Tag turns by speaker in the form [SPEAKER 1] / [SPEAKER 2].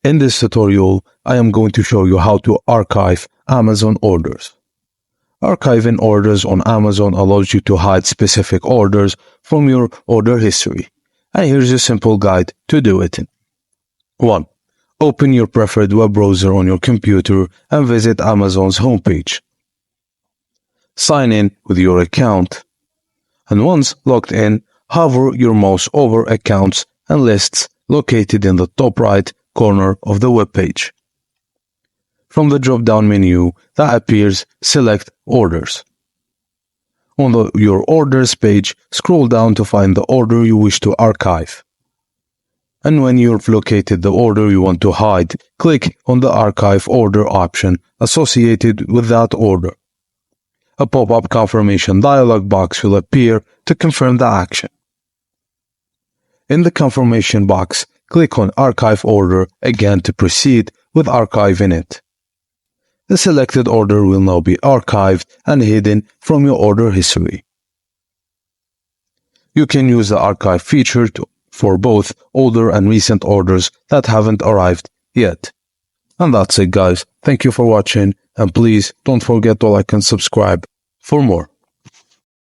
[SPEAKER 1] In this tutorial, I am going to show you how to archive Amazon orders. Archiving orders on Amazon allows you to hide specific orders from your order history. And here's a simple guide to do it. 1. Open your preferred web browser on your computer and visit Amazon's homepage. Sign in with your account. And once logged in, hover your mouse over accounts and lists located in the top right corner of the web page. From the drop-down menu that appears, select Orders. On your Orders page, scroll down to find the order you wish to archive. And when you've located the order you want to hide, click on the Archive Order option associated with that order. A pop-up confirmation dialog box will appear to confirm the action. In the confirmation box, click on Archive Order again to proceed with archiving it. The selected order will now be archived and hidden from your order history. You can use the archive feature for both older and recent orders that haven't arrived yet. And that's it, guys. Thank you for watching, and please don't forget to like and subscribe for more.